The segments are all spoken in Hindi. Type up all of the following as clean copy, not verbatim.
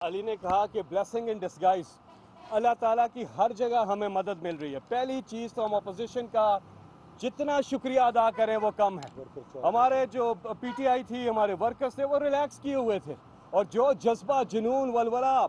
अली ने कहा कि ब्लेसिंग इन डिस्गाइज, अल्लाह ताला की हर जगह हमें मदद मिल रही है। पहली चीज़ तो हम अपोजिशन का जितना शुक्रिया अदा करें वो कम है। हमारे जो पीटीआई थी, हमारे वर्कर्स थे, वो रिलैक्स किए हुए थे और जो जज्बा, जुनून, वलवला,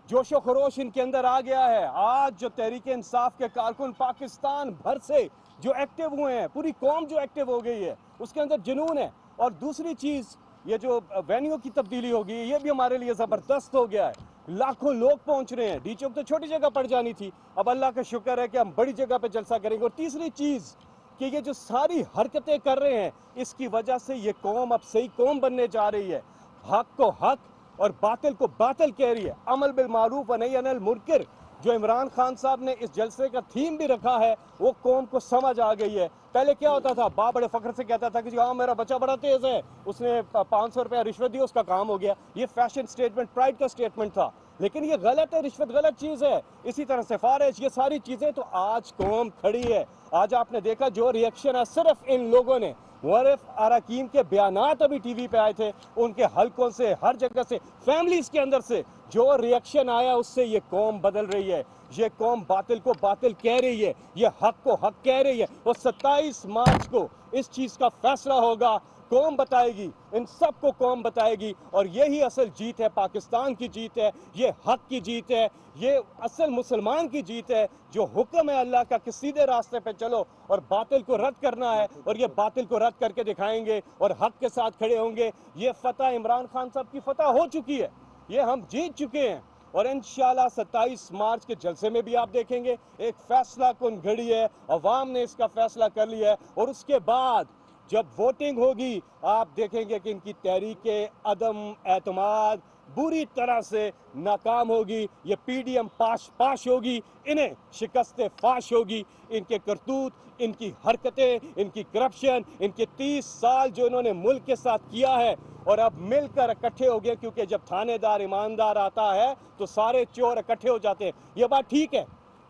जोशो खरोश इनके अंदर आ गया है। आज जो तहरीक इंसाफ के कारकुन पाकिस्तान भर से जो एक्टिव हुए हैं, पूरी कौम जो एक्टिव हो गई है, उसके अंदर जुनून है। और दूसरी चीज़, ये जो वेन्यू की तब्दीली होगी, ये भी हमारे लिए ज़बरदस्त हो गया है। लाखों लोग पहुंच रहे हैं। डी चौक तो छोटी जगह पड़ जानी थी, अब अल्लाह का शुक्र है कि हम बड़ी जगह पे जलसा करेंगे। और तीसरी चीज़ कि ये जो सारी हरकतें कर रहे हैं, इसकी वजह से ये कौम अब सही कौम बनने जा रही है। हक को हक और बातिल को बातिल कह रही है। अमल बिल मारूफ व नही अनिल मुनकर जो इमरान खान साहब ने इस जलसे का थीम भी रखा है, वो कौम को समझ आ गई है। पहले क्या होता था, बाप बड़े फख्र से कहता था कि जी हाँ मेरा बच्चा बड़ा तेज है, उसने 500 रुपया रिश्वत दी, उसका काम हो गया। ये फैशन स्टेटमेंट, प्राइड का स्टेटमेंट था, लेकिन ये गलत है। रिश्वत गलत चीज है। इसी तरह सिफारिश, ये सारी चीजें। तो आज कौम खड़ी है। आज आपने देखा जो रिएक्शन है सिर्फ इन लोगों ने, मुअर्रिफ अरकान के बयानात अभी टीवी पे आए थे, उनके हलकों से, हर जगह से, फैमिलीज के अंदर से जो रिएक्शन आया, उससे ये कौम बदल रही है। ये कौम बातिल को बातिल कह रही है, ये हक को हक कह रही है। और 27 मार्च को इस चीज का फैसला होगा। कौम बताएगी, इन सबको कौम बताएगी। और यही असल जीत है, पाकिस्तान की जीत है, ये हक की जीत है, ये असल मुसलमान की जीत है। जो हुक्म है अल्लाह का कि सीधे रास्ते पे चलो और बातिल को रद्द करना है, और ये बातिल को रद्द करके दिखाएंगे और हक के साथ खड़े होंगे। ये फतह इमरान खान साहब की फतह हो चुकी है, ये हम जीत चुके हैं। और इंशाल्लाह 27 मार्च के जलसे में भी आप देखेंगे एक फैसला कुन घड़ी है, अवाम ने इसका फैसला कर लिया है। और उसके बाद जब वोटिंग होगी, आप देखेंगे कि इनकी तहरीक अदम एतमाद बुरी तरह से नाकाम होगी। ये पीडीएम पाश होगी, इन्हें शिकस्त फाश होगी। इनके करतूत, इनकी हरकतें, इनकी करप्शन, इनके 30 साल जो इन्होंने मुल्क के साथ किया है, और अब मिलकर इकट्ठे हो गए। क्योंकि जब थानेदार ईमानदार आता है तो सारे चोर इकट्ठे हो जाते हैं। ये बात ठीक है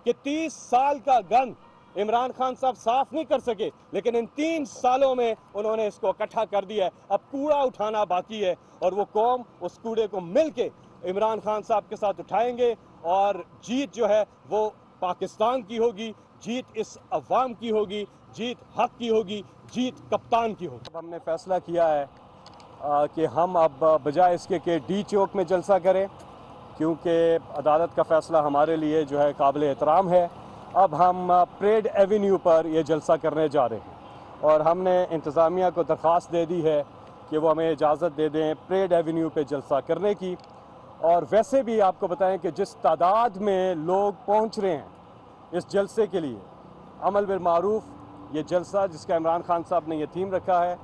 कि 30 साल का गंद इमरान खान साहब साफ नहीं कर सके, लेकिन इन 3 सालों में उन्होंने इसको इकट्ठा कर दिया है। अब कूड़ा उठाना बाकी है, और वो कौम उस कूड़े को मिलके इमरान खान साहब के साथ उठाएंगे। और जीत जो है वो पाकिस्तान की होगी, जीत इस अवाम की होगी, जीत हक की होगी, जीत कप्तान की होगी। अब हमने फैसला किया है कि हम अब बजाय इसके कि डी चौक में जलसा करें, क्योंकि अदालत का फ़ैसला हमारे लिए जो है काबिल एहतराम है, अब हम परेड एवेन्यू पर ये जलसा करने जा रहे हैं। और हमने इंतज़ामिया को दरख्वास्त दे दी है कि वो हमें इजाज़त दे दें परेड एवेन्यू पे जलसा करने की। और वैसे भी आपको बताएं कि जिस तादाद में लोग पहुंच रहे हैं इस जलसे के लिए, अमल बिल मारूफ ये जलसा जिसका इमरान खान साहब ने ये थीम रखा है,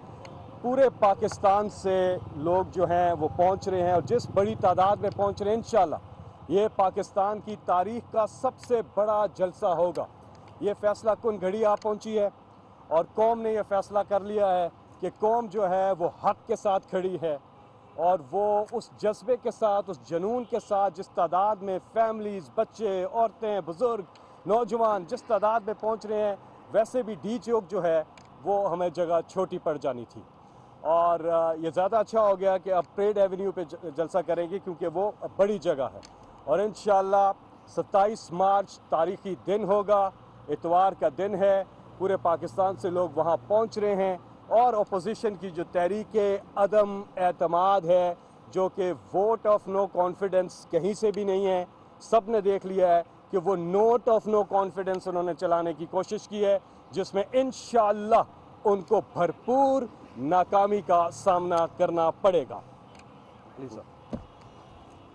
पूरे पाकिस्तान से लोग जो हैं वो पहुंच रहे हैं। और जिस बड़ी तादाद में पहुंच रहे हैं, इंशाल्लाह ये पाकिस्तान की तारीख का सबसे बड़ा जलसा होगा। ये फ़ैसला कुन घड़ी आ पहुंची है, और कौम ने ये फ़ैसला कर लिया है कि कौम जो है वो हक के साथ खड़ी है। और वो उस जज्बे के साथ, उस जुनून के साथ, जिस तादाद में फैमिलीज़, बच्चे, औरतें, बुज़ुर्ग, नौजवान जिस तादाद में पहुंच रहे हैं, वैसे भी डी चौक जो है वो हमें जगह छोटी पड़ जानी थी। और ये ज़्यादा अच्छा हो गया कि अब परेड एवेन्यू पे जलसा करेंगे, क्योंकि वो बड़ी जगह है। और इंशाल्लाह 27 मार्च तारीख़ी दिन होगा, इतवार का दिन है। पूरे पाकिस्तान से लोग वहाँ पहुँच रहे हैं। और अपोजिशन की जो तहरीक अदम एतमाद है, जो कि वोट ऑफ नो कॉन्फिडेंस कहीं से भी नहीं है, सब ने देख लिया है कि वो नोट ऑफ नो कॉन्फिडेंस उन्होंने चलाने की कोशिश की है, जिसमें इंशाल्लाह उनको भरपूर नाकामी का सामना करना पड़ेगा।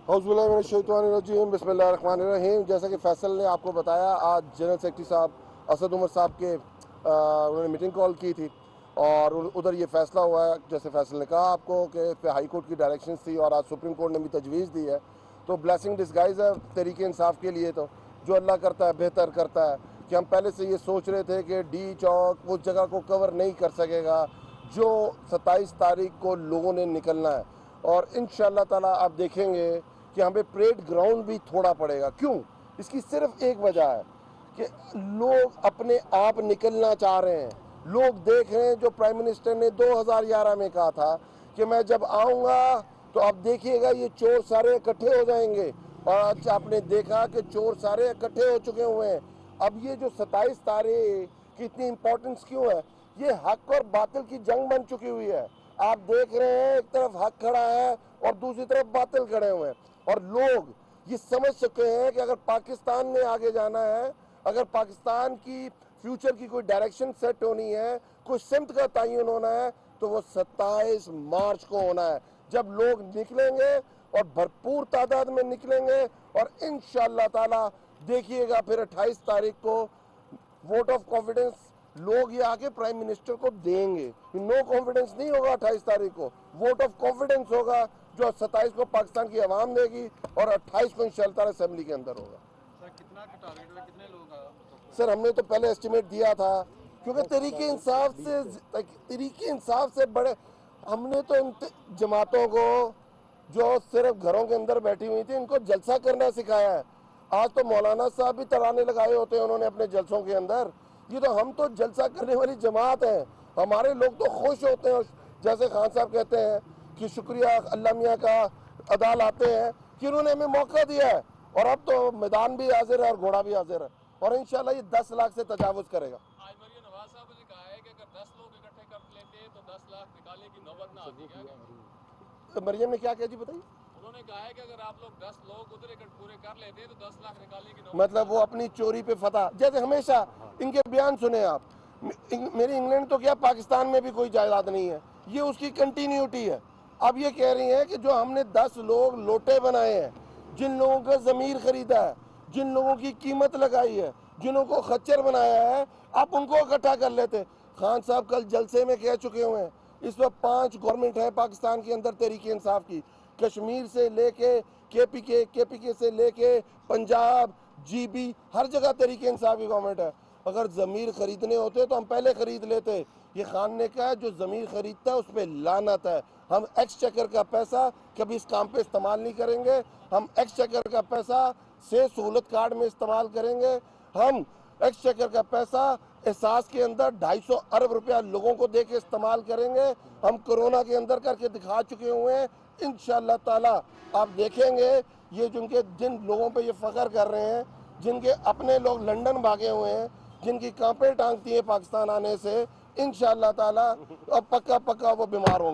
बिस्मिल्लाहिर्रहमानिर्रहीम। जैसा कि फैसल ने आपको बताया, आज जनरल सेक्रेटरी साहब असद उमर साहब के उन्होंने मीटिंग कॉल की थी, और उधर ये फैसला हुआ है, जैसे फैसल ने कहा आपको कि इस पर हाई कोर्ट की डायरेक्शंस थी, और आज सुप्रीम कोर्ट ने भी तजवीज़ दी है। तो ब्लेसिंग डिस्गाइज है तहरीक इंसाफ के लिए। तो जो अल्लाह करता है बेहतर करता है। कि हम पहले से ये सोच रहे थे कि डी चौक उस जगह को कवर नहीं कर सकेगा जो 27 तारीख को लोगों ने निकलना है। और इंशाअल्लाह ताला आप देखेंगे कि हमें परेड ग्राउंड भी थोड़ा पड़ेगा। क्यों? इसकी सिर्फ एक वजह है कि लोग अपने आप निकलना चाह रहे हैं। लोग देख रहे हैं जो प्राइम मिनिस्टर ने 2011 में कहा था कि मैं जब आऊँगा तो अब देखिएगा ये चोर सारे इकट्ठे हो जाएंगे। और आज आपने देखा कि चोर सारे इकट्ठे हो चुके हुए हैं। अब ये जो 27 तारीख की इतनी इंपॉर्टेंस क्यों है? ये हक और बातिल की जंग बन चुकी हुई है। आप देख रहे हैं एक तरफ हक खड़ा है और दूसरी तरफ बातिल खड़े हुए हैं, और लोग ये समझ चुके हैं कि अगर पाकिस्तान ने आगे जाना है, अगर पाकिस्तान की फ्यूचर की कोई डायरेक्शन सेट होनी है, कोई सिमत का तयन होना है, तो वो 27 मार्च को होना है, जब लोग निकलेंगे और भरपूर तादाद में निकलेंगे। और इंशाअल्लाह ताला देखिएगा फिर 28 तारीख को वोट ऑफ कॉन्फिडेंस लोग ये आके प्राइम मिनिस्टर को देंगे। नो कॉन्फिडेंस नहीं होगा 28 तारीख को, वोट ऑफ कॉन्फिडेंस होगा जो 27 को पाकिस्तान की आवाम देगी और 28 को इंशाअल्लाह असेंबली के अंदर होगा। सर कितना टारगेट है, कितने लोग सर हमने तो पहले एस्टिमेट दिया था, क्योंकि तरीके इंसाफ से बड़े हमने तो इन जमातों को जो सिर्फ घरों के अंदर बैठी हुई थी इनको जलसा करना सिखाया है। आज तो मौलाना साहब भी तराने लगाए होते हैं उन्होंने अपने जलसों के अंदर। ये तो हम तो जलसा करने वाली जमात है, हमारे लोग तो खुश होते हैं। जैसे खान साहब कहते हैं कि शुक्रिया अल्लाह मियाँ का अदा लाते हैं कि उन्होंने हमें मौका दिया है, और अब तो मैदान भी हाजिर है और घोड़ा भी हाजिर है, और इंशाल्लाह ये 10 लाख से तजावुज़ करेगा। आज मरियम नवाज साहब ने कहा है कि अगर 10 लोग इकट्ठे कर लेते तो 10 लाख निकालने की नौबत ना आती। क्या तो मरियम ने क्या कहा जी बताइए? उन्होंने कहा है कि अगर आप लोग 10 लोग उधर पूरे कर लेते तो 10 लाख निकालने की नौबत। मतलब वो अपनी चोरी पे फतह, जैसे हमेशा इनके बयान सुने आप। मेरी इंग्लैंड तो क्या, पाकिस्तान में भी कोई जायदाद नहीं है, ये उसकी कंटिन्यूटी है। अब ये कह रही हैं कि जो हमने 10 लोग लोटे बनाए हैं, जिन लोगों का ज़मीर खरीदा है, जिन लोगों की कीमत लगाई है, जिन्हों को खच्चर बनाया है, आप उनको इकट्ठा कर लेते। खान साहब कल जलसे में कह चुके हुए हैं इस वक्त 5 गवर्नमेंट है पाकिस्तान के अंदर तहरीक इंसाफ की, कश्मीर से लेके केपीके से लेके पंजाब, जीबी, हर जगह तहरीक इंसाफ की गवर्नमेंट है। अगर ज़मीर खरीदने होते तो हम पहले खरीद लेते। ये खान ने कहा जो ज़मीर खरीदता है उस पर लानत है। हम एक्सचेकर का पैसा कभी इस काम पे इस्तेमाल नहीं करेंगे। हम एक्सचेकर का पैसा से सहूलत कार्ड में इस्तेमाल करेंगे। हम एक्सचेकर का पैसा एहसास के अंदर 250 अरब रुपया लोगों को दे के इस्तेमाल करेंगे। हम कोरोना के अंदर करके दिखा चुके हुए हैं। इंशाअल्लाह ताला आप देखेंगे ये जिन लोगों पे ये फ़ख्र कर रहे हैं, जिनके अपने लोग लंदन भागे हुए हैं, जिनकी कांपे टांगती है पाकिस्तान आने से, इंशाअल्लाह ताला अब पक्का वो बीमार होंगे।